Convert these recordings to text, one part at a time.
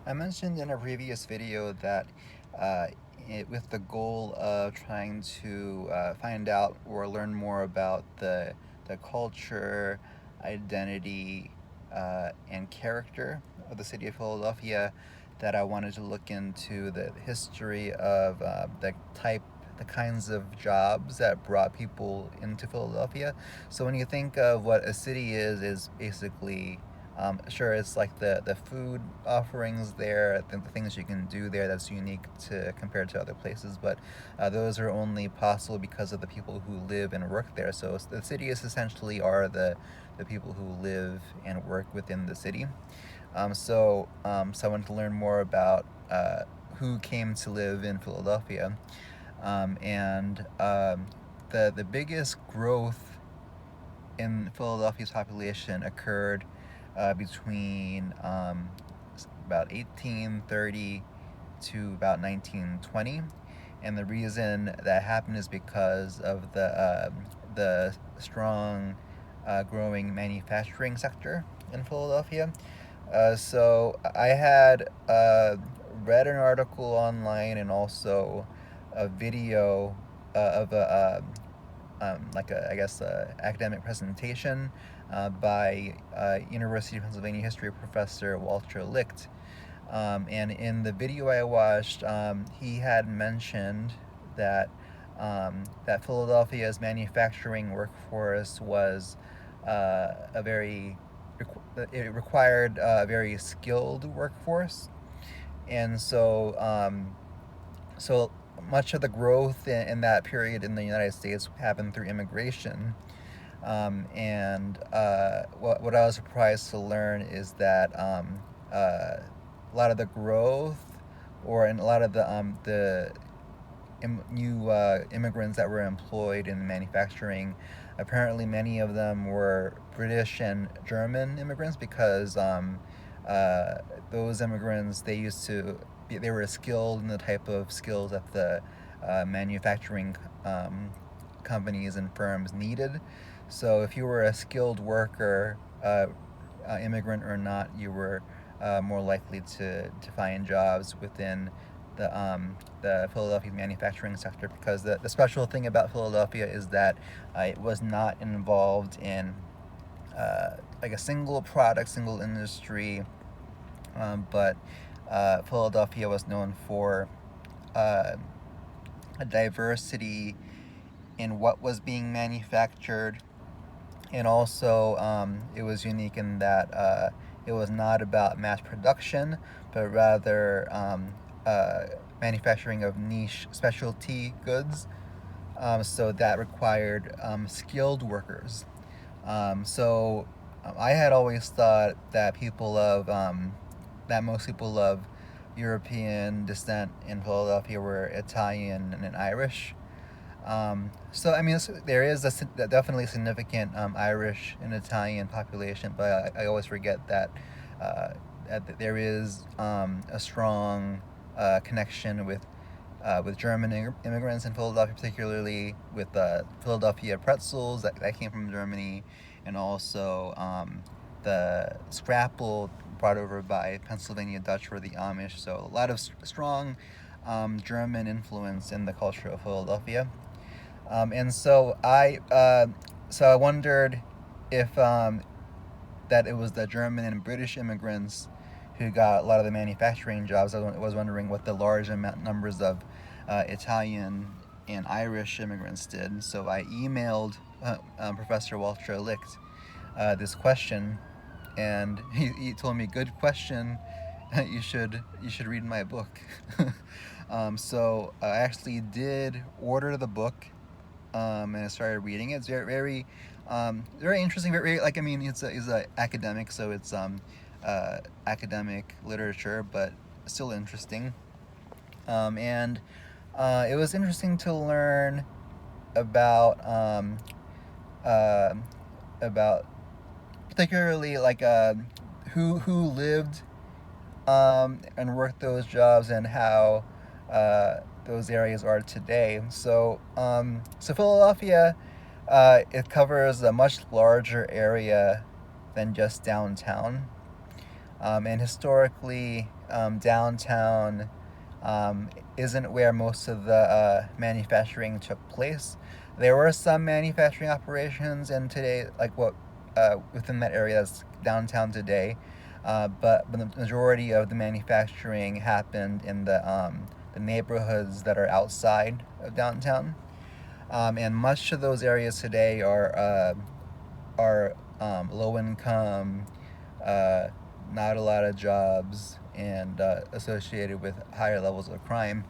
I mentioned in a previous video that uh, with the goal of trying to find out or learn more about the culture, identity, and character of the city of Philadelphia, that I wanted to look into the history of the kinds of jobs that brought people into Philadelphia. So when you think of what a city is basically sure, it's like the food offerings there, the things you can do there that's unique to compared to other places, but those are only possible because of the people who live and work there. So the city is essentially are the people who live and work within the city. So I wanted to learn more about who came to live in Philadelphia, and the biggest growth in Philadelphia's population occurred between about 1830 to about 1920, and the reason that happened is because of the strong growing manufacturing sector in Philadelphia. So I had read an article online and also a video of like a, I guess, academic presentation by University of Pennsylvania history professor Walter Licht. And in the video I watched, he had mentioned that that Philadelphia's manufacturing workforce was a very it required a very skilled workforce, and so much of the growth in that period in the United States happened through immigration. And what I was surprised to learn is that a lot of the growth, and a lot of the new immigrants that were employed in manufacturing, apparently many of them were British and German immigrants because uh, those immigrants they were skilled in the type of skills that the manufacturing companies and firms needed. So if you were a skilled worker, immigrant or not, you were more likely to find jobs within the Philadelphia manufacturing sector, because the special thing about Philadelphia is that it was not involved in like a single product, single industry, but Philadelphia was known for uh, a diversity in what was being manufactured, and also it was unique in that it was not about mass production, but rather manufacturing of niche specialty goods. So that required skilled workers. I had always thought that that most people of European descent in Philadelphia were Italian and Irish. So I mean, there is definitely significant Irish and Italian population, but I always forget uh, that there is a strong connection with German immigrants in Philadelphia, particularly with Philadelphia pretzels that came from Germany, and also the scrapple brought over by Pennsylvania Dutch or the Amish. So a lot of strong German influence in the culture of Philadelphia. And so I wondered if that it was the German and British immigrants who got a lot of the manufacturing jobs. I was wondering what the large numbers of Italian and Irish immigrants did. So I emailed Professor Walter Licht this question, and he told me, "Good question. You should read my book." So I actually did order the book, and I started reading it. It's very interesting. Very, like, I mean, it's a academic, so it's academic literature, but still interesting. And it was interesting to learn about uh, about particularly like who lived and worked those jobs, and how those areas are today. So Philadelphia, it covers a much larger area than just downtown. And historically, downtown um, isn't where most of the manufacturing took place. There were some manufacturing operations in today, like what within that area that's downtown today, but the majority of the manufacturing happened in the neighborhoods that are outside of downtown. And much of those areas today are low income, uh, not a lot of jobs, and associated with higher levels of crime.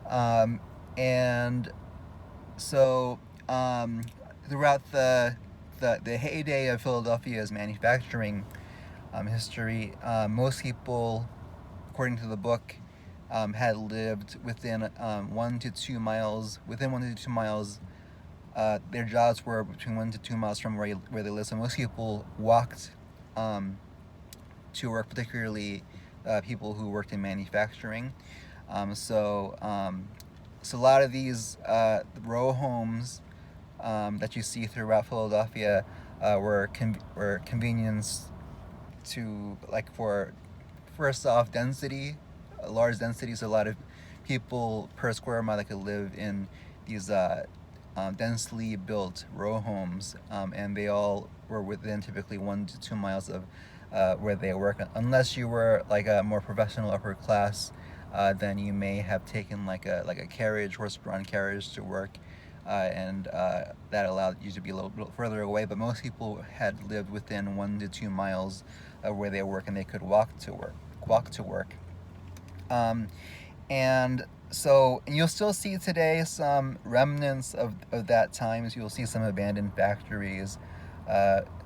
Um, and so um, throughout the heyday of Philadelphia's manufacturing history, most people, according to the book, had lived within 1 to 2 miles. Within 1 to 2 miles, their jobs were between 1 to 2 miles from where they live. So most people walked um, to work, particularly people who worked in manufacturing. Um, so, um, so a lot of these row homes that you see throughout Philadelphia were convenience to, like, for first off, density, large densities. A lot of people per square mile that could live in these densely built row homes, and they all were within typically 1 to 2 miles of where they work. Unless you were like a more professional upper class, then you may have taken like a carriage, horse-drawn carriage to work. And that allowed you to be a little bit further away. But most people had lived within 1 to 2 miles of where they work, and they could walk to work. Walk to work. Um, and so, and you'll still see today some remnants of that time. So you'll see some abandoned factories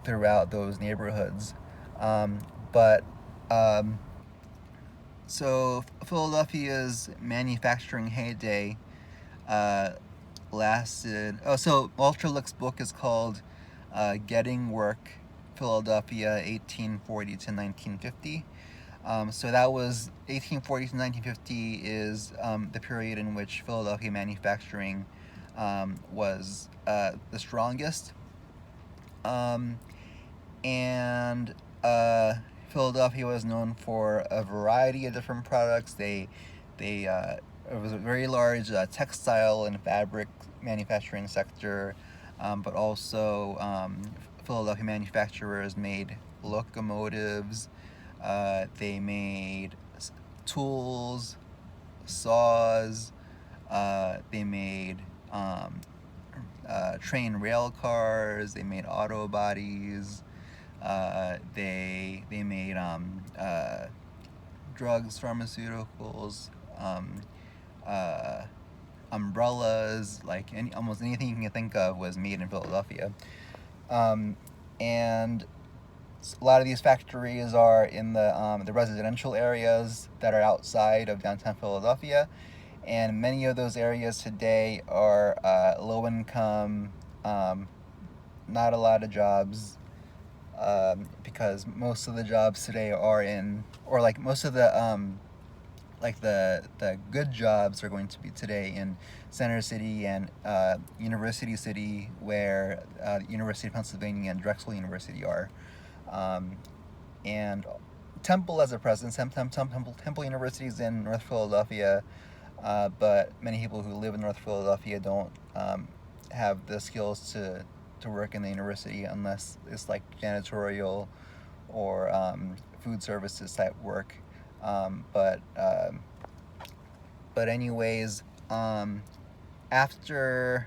throughout those neighborhoods. Um, but um, so Philadelphia's manufacturing heyday uh, lasted. Oh, so Walter Lick's book is called "Getting Work: Philadelphia, 1840 to 1950." So that was 1840 to 1950 is the period in which Philadelphia manufacturing was the strongest. Um, and Philadelphia was known for a variety of different products. They it was a very large textile and fabric manufacturing sector, but also Philadelphia manufacturers made locomotives. They made tools, saws. They made train rail cars. They made auto bodies. They made drugs, pharmaceuticals, uh, umbrellas, like almost anything you can think of was made in Philadelphia. Um, and a lot of these factories are in the residential areas that are outside of downtown Philadelphia, and many of those areas today are low income, um, not a lot of jobs, because most of the jobs today are in, or like most of the like the good jobs are going to be today in Center City and University City, where University of Pennsylvania and Drexel University are, um, and Temple as a presence. Temple University is in North Philadelphia, but many people who live in North Philadelphia don't have the skills to work in the university unless it's like janitorial or food services type work. Um, but um, but anyways, after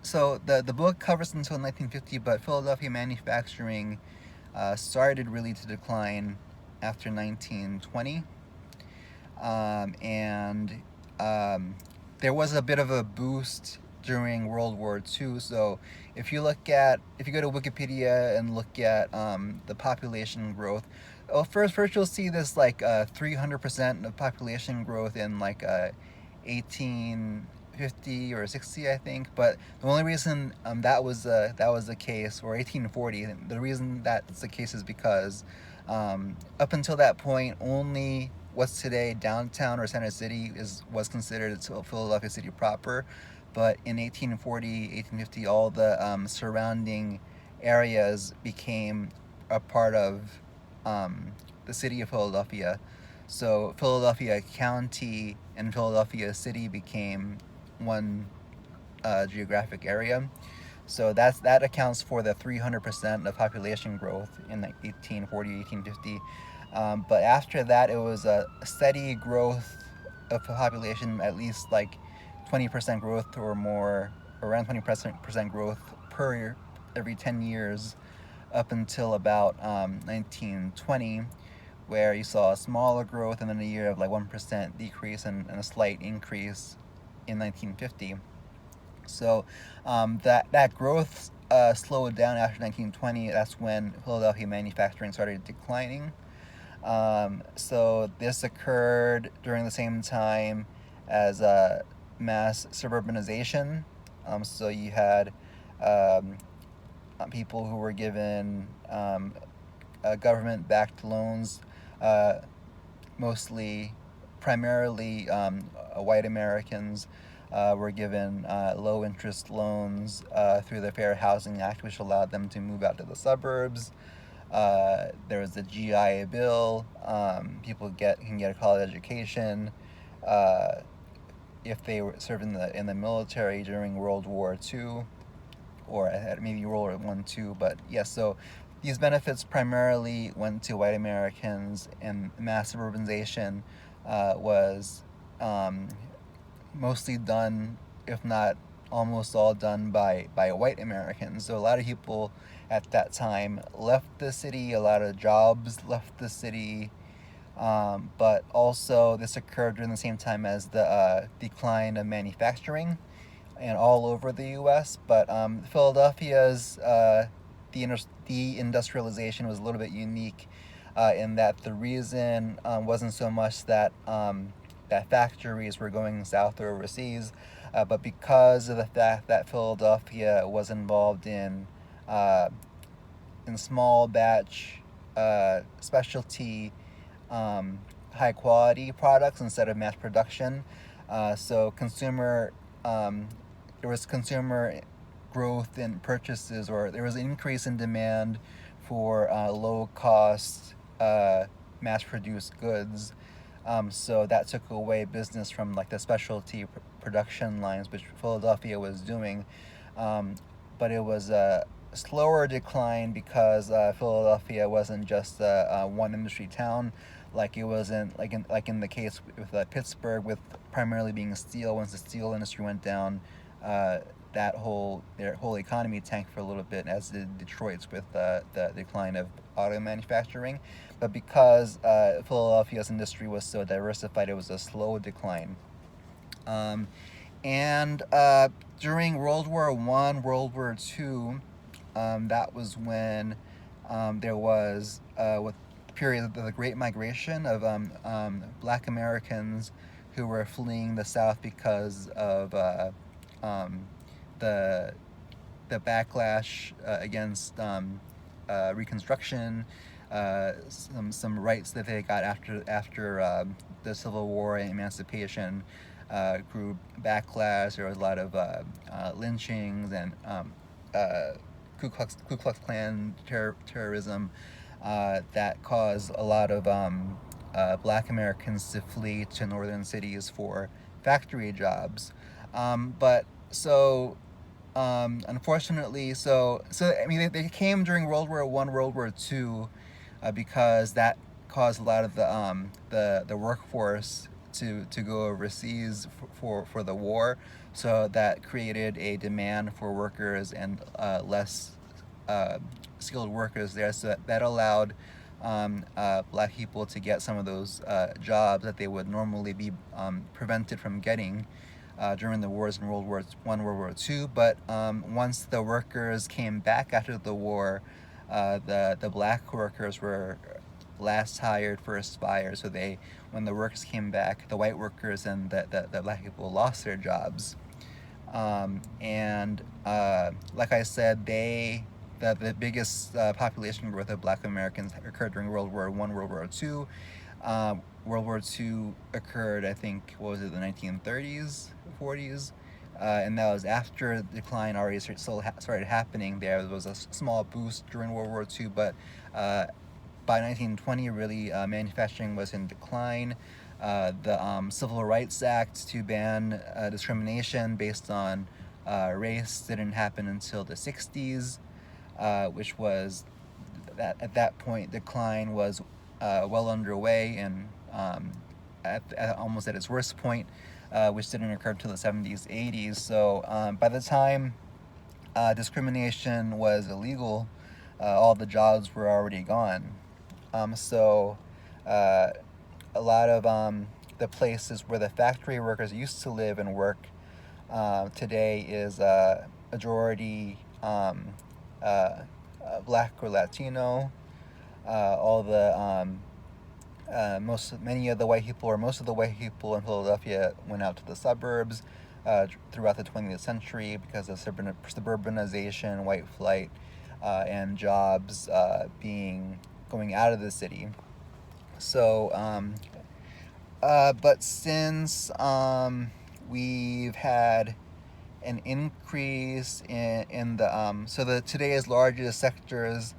so the book covers until 1950, but Philadelphia manufacturing started really to decline after 1920, and there was a bit of a boost during World War II. So if you go to Wikipedia and look at the population growth, well, first you'll see this like 300% of population growth in like 1850 or 60, I think. But the only reason that was the case, or 1840, the reason that's the case is because up until that point, only what's today downtown or Center City was considered Philadelphia City proper. But in 1840, 1850, all the surrounding areas became a part of the city of Philadelphia. So Philadelphia County and Philadelphia City became one geographic area. So that accounts for the 300% of population growth in the 1840, 1850. But after that, it was a steady growth of the population, at least like 20% growth or more, around 20% growth per year, every 10 years, up until about 1920, where you saw a smaller growth and then a year of like 1% decrease and a slight increase in 1950. So that growth slowed down after 1920. That's when Philadelphia manufacturing started declining. So this occurred during the same time as mass suburbanization. So you had um, people who were given government-backed loans, uh, mostly, primarily white Americans, were given low interest loans through the Fair Housing Act, which allowed them to move out to the suburbs. There was the GI Bill. People can get a college education uh, if they were served in the military during World War II, or maybe World War One too. But yes, so these benefits primarily went to white Americans, and mass urbanization was um, mostly done, if not almost all done by white Americans. So a lot of people at that time left the city, a lot of jobs left the city, but also this occurred during the same time as the decline of manufacturing and all over the U.S. But Philadelphia's deindustrialization was a little bit unique in that the reason wasn't so much that that factories were going south or overseas, but because of the fact that Philadelphia was involved uh, in small batch specialty high quality products instead of mass production. So um, there was consumer growth in purchases, or there was an increase in demand for low cost mass produced goods. So that took away business from like the specialty production lines, which Philadelphia was doing. Um, but it was a slower decline because Philadelphia wasn't just a one industry town, like it wasn't like in the case with Pittsburgh, with primarily being steel. Once the steel industry went down, uh, their whole economy tanked for a little bit, as did Detroit's with the decline of auto manufacturing. But because Philadelphia's industry was so diversified, it was a slow decline. Um, and during World War One, World War Two, that was when there was what period of the Great Migration of Black Americans who were fleeing the South because of um, the the backlash against Reconstruction, some rights that they got after the Civil War and Emancipation grew backlash. There was a lot of lynchings and uh, Ku Klux Klan terrorism that caused a lot of Black Americans to flee to northern cities for factory jobs. But so unfortunately, so I mean, they came during World War One, World War Two, because that caused a lot of the workforce to go overseas for the war. So that created a demand for workers and less uh, skilled workers there. So that allowed Black people to get some of those jobs that they would normally be prevented from getting during the wars in World War One, World War Two. But once the workers came back after the war, the black workers were last hired, first fired. So when the workers came back, the white workers and the black people lost their jobs. And like I said, the biggest population growth of Black Americans occurred during World War One, World War Two. World War Two occurred, I think, what was it, the 1930s, 40s, and that was after the decline already started happening. There was a small boost during World War Two, but uh, by 1920, really, manufacturing was in decline. The Civil Rights Act to ban discrimination based on race didn't happen until the 60s, which was that at that point decline was well underway and almost at its worst point, which didn't occur until the 70s, 80s. So by the time discrimination was illegal, all the jobs were already gone. So a lot of the places where the factory workers used to live and work today is majority Black or Latino. All the many of the white people, or most of the white people in Philadelphia, went out to the suburbs throughout the 20th century because of suburbanization, white flight, and jobs going out of the city. So, but since we've had an increase in the so the today's largest sectors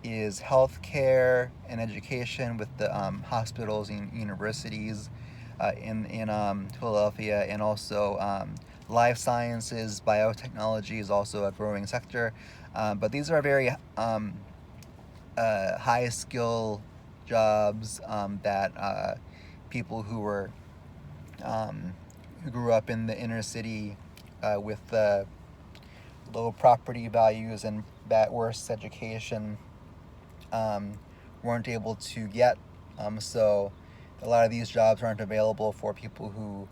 is healthcare and education, with the hospitals and universities in Philadelphia, and also life sciences, biotechnology is also a growing sector. But these are very high skill jobs that people who grew up in the inner city with low property values and worse education weren't able to get. So a lot of these jobs aren't available for people who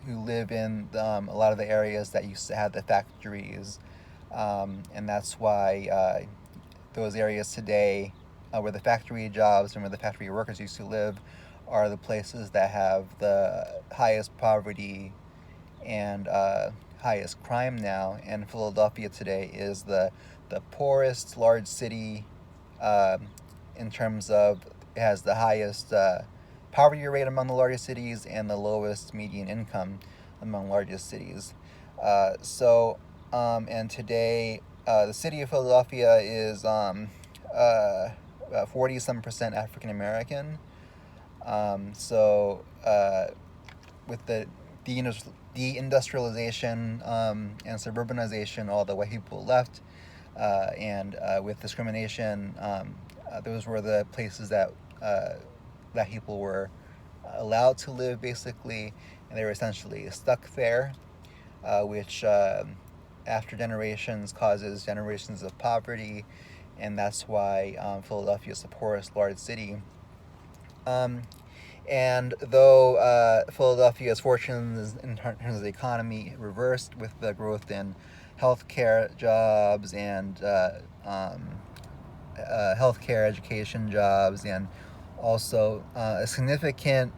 live in a lot of the areas that used to have the factories, and that's why those areas today, where the factory jobs and where the factory workers used to live, are the places that have the highest poverty and highest crime now. And Philadelphia today is the poorest large city in terms of it has the highest poverty rate among the largest cities and the lowest median income among largest cities. And today the city of Philadelphia is 40-some% African American. With the deindustrialization and suburbanization, all the white people left, and with discrimination, those were the places that people were allowed to live, basically, and they were essentially stuck there, which after generations causes generations of poverty, and that's why Philadelphia is the poorest large city. And though Philadelphia's fortunes in terms of the economy reversed with the growth in healthcare jobs and healthcare education jobs, and also a significant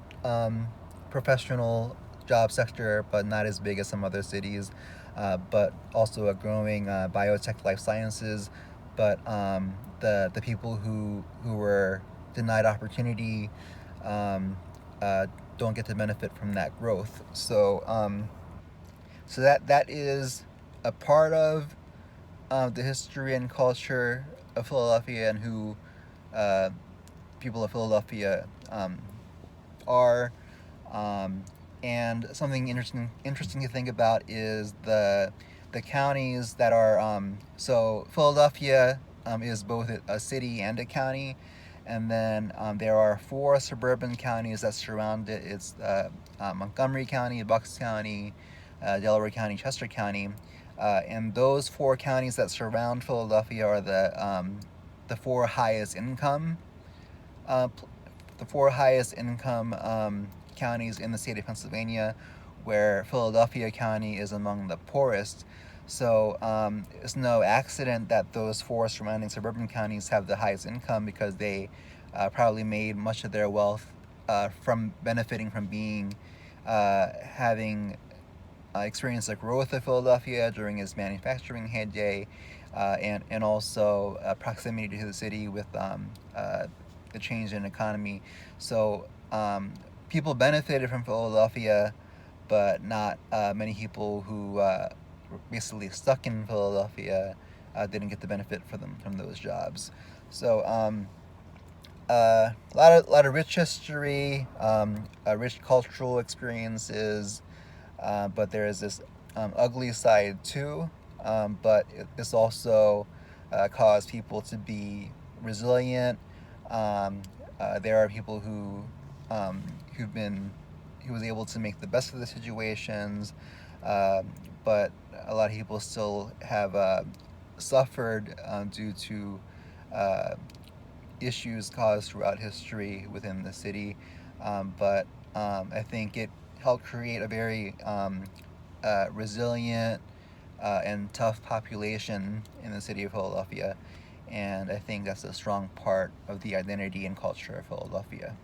professional job sector, but not as big as some other cities, but also a growing biotech, life sciences. But the people who were denied opportunity don't get to benefit from that growth. So that is a part of the history and culture of Philadelphia, and who people of Philadelphia are. And something interesting to think about is the counties that are so Philadelphia is both a city and a county, and then there are 4 suburban counties that surround it. It's Montgomery County, Bucks County, Delaware County, Chester County, and those 4 counties that surround Philadelphia are the 4 highest income counties in the state of Pennsylvania, where Philadelphia County is among the poorest. So it's no accident that those 4 surrounding suburban counties have the highest income, because they probably made much of their wealth from benefiting from having experienced the growth of Philadelphia during its manufacturing heyday, and also proximity to the city with the change in economy. So people benefited from Philadelphia, but not many people who were basically stuck in Philadelphia didn't get the benefit from those jobs. So a lot of rich history, rich cultural experiences, but there is this ugly side too. This also caused people to be resilient. Um, there are people um, who've been who was able to make the best of the situations, um, but a lot of people still have suffered due to uh, issues caused throughout history within the city. I think it helped create a very resilient and tough population in the city of Philadelphia. And I think that's a strong part of the identity and culture of Philadelphia.